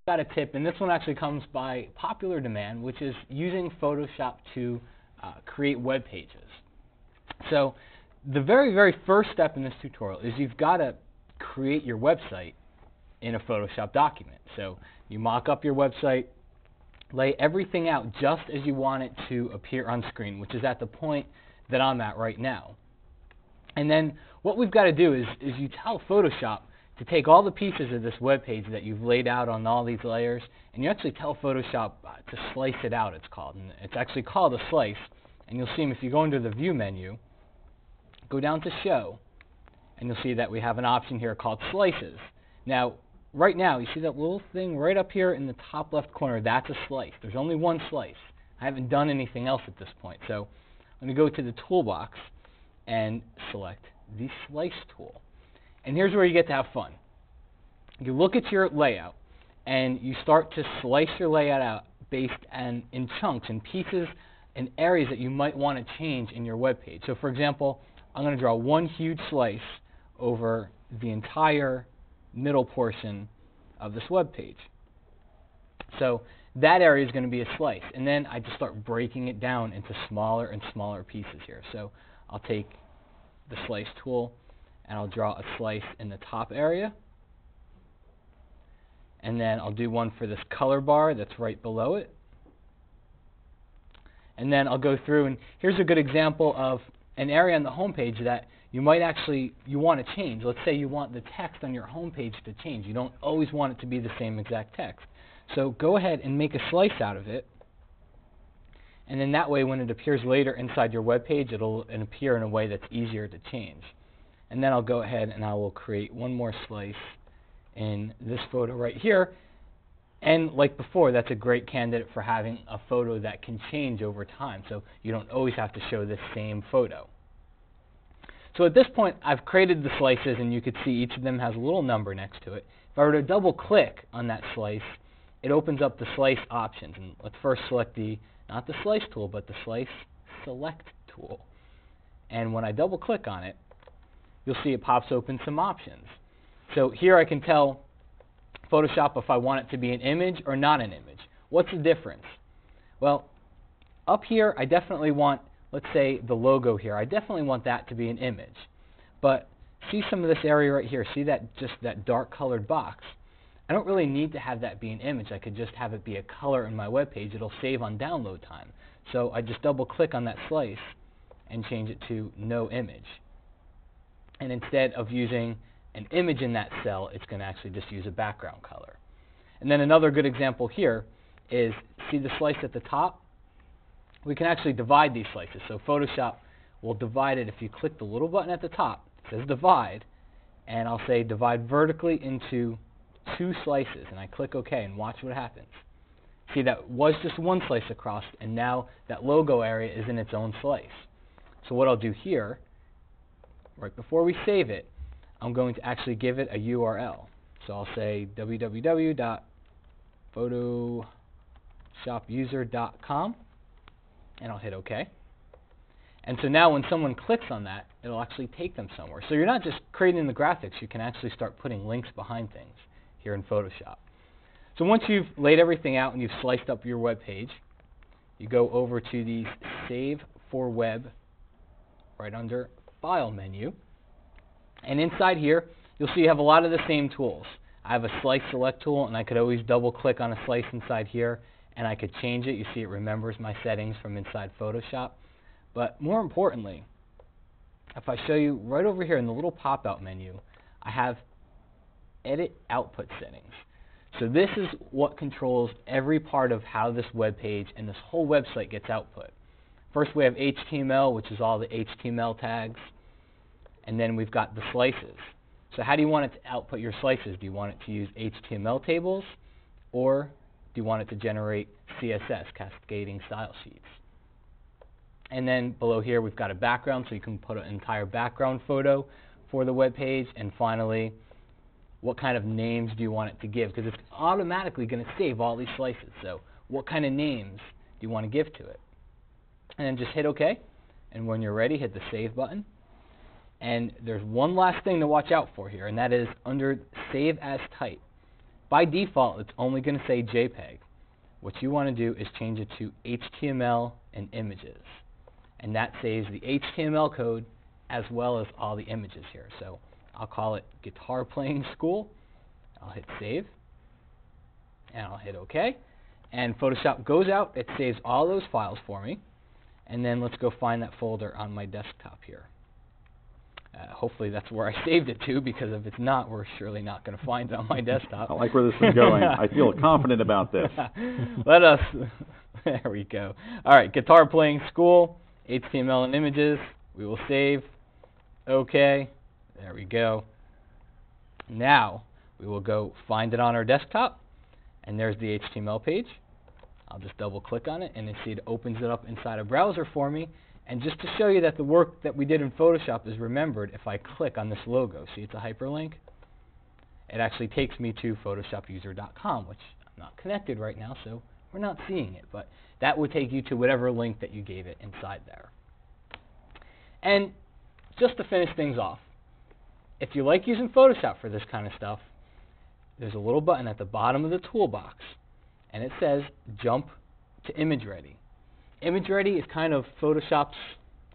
got a tip, and this one actually comes by popular demand, which is using Photoshop to create web pages. So the very, very first step in this tutorial is you've got to create your website in a Photoshop document. So you mock up your website, lay everything out just as you want it to appear on screen, which is at the point that I'm at right now. And then what we've got to do is you tell Photoshop to take all the pieces of this web page that you've laid out on all these layers, and you actually tell Photoshop to slice it out, it's called. And it's actually called a slice. And you'll see if you go into the View menu, go down to Show, and you'll see that we have an option here called Slices. Now, right now, you see that little thing right up here in the top left corner? That's a slice. There's only one slice. I haven't done anything else at this point. So I'm going to go to the Toolbox and select the Slice tool. And here's where you get to have fun. You look at your layout, and you start to slice your layout out based in chunks and pieces and areas that you might want to change in your web page. So for example, I'm going to draw one huge slice over the entire middle portion of this web page. So that area is going to be a slice. And then I just start breaking it down into smaller and smaller pieces here. So I'll take the Slice tool, and I'll draw a slice in the top area. And then I'll do one for this color bar that's right below it. And then I'll go through, and here's a good example of an area on the home page that you might you want to change. Let's say you want the text on your home page to change. You don't always want it to be the same exact text. So go ahead and make a slice out of it. And then that way, when it appears later inside your web page, it'll appear in a way that's easier to change. And then I'll go ahead and I will create one more slice in this photo right here. And like before, that's a great candidate for having a photo that can change over time. So you don't always have to show the same photo. So at this point, I've created the slices, and you could see each of them has a little number next to it. If I were to double click on that slice, it opens up the slice options. And let's first select not the Slice tool, but the Slice Select tool. And when I double click on it, you'll see it pops open some options. So here I can tell Photoshop if I want it to be an image or not an image. What's the difference? Well, up here I definitely want, let's say the logo here, I definitely want that to be an image. But see some of this area right here, see that just that dark colored box? I don't really need to have that be an image. I could just have it be a color in my web page. It'll save on download time. So I just double click on that slice and change it to no image. And instead of using an image in that cell, it's going to actually just use a background color. And then another good example here is, see the slice at the top? We can actually divide these slices. So Photoshop will divide it. If you click the little button at the top, it says divide, and I'll say divide vertically into 2 slices, and I click OK, and watch what happens. See, that was just one slice across, and now that logo area is in its own slice. So what I'll do here, right before we save it, I'm going to actually give it a URL. So I'll say www.photoshopuser.com, and I'll hit OK. And so now when someone clicks on that, it'll actually take them somewhere. So you're not just creating the graphics, you can actually start putting links behind things here in Photoshop. So once you've laid everything out and you've sliced up your web page, you go over to the Save for Web right under File menu. And inside here, you'll see you have a lot of the same tools. I have a Slice Select tool, and I could always double click on a slice inside here, and I could change it. You see it remembers my settings from inside Photoshop. But more importantly, if I show you right over here in the little pop-out menu, I have Edit Output Settings. So this is what controls every part of how this web page and this whole website gets output. First we have HTML, which is all the HTML tags. And then we've got the slices. So how do you want it to output your slices? Do you want it to use HTML tables, or do you want it to generate CSS, cascading style sheets? And then below here we've got a background, so you can put an entire background photo for the web page. And finally, what kind of names do you want it to give? Because it's automatically going to save all these slices. So what kind of names do you want to give to it? And then just hit OK. And when you're ready, hit the Save button. And there's one last thing to watch out for here, and that is under Save as Type. by default, it's only going to say JPEG. What you want to do is change it to HTML and images. And that saves the HTML code as well as all the images here. So I'll call it Guitar Playing School. I'll hit Save. And I'll hit OK. And Photoshop goes out. It saves all those files for me. And then let's go find that folder on my desktop here. Hopefully that's where I saved it to, because if it's not, we're surely not going to find it on my desktop. I like where this is going. I feel confident about this. Let us, there we go. All right, Guitar Playing School, HTML and images. We will save. OK. There we go. Now we will go find it on our desktop, and there's the HTML page. I'll just double click on it, and you see it opens it up inside a browser for me. And just to show you that the work that we did in Photoshop is remembered, if I click on this logo, see it's a hyperlink? It actually takes me to photoshopuser.com, which I'm not connected right now, so we're not seeing it. But that would take you to whatever link that you gave it inside there. And just to finish things off, if you like using Photoshop for this kind of stuff, there's a little button at the bottom of the toolbox, and it says Jump to Image Ready. Image Ready is kind of Photoshop's,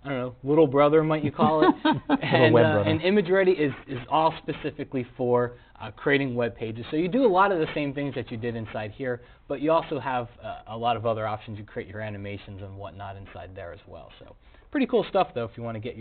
I don't know, little brother, might you call it. And Image Ready is all specifically for creating web pages. So you do a lot of the same things that you did inside here, but you also have a lot of other options. You create your animations and whatnot inside there as well. So pretty cool stuff, though, if you want to get your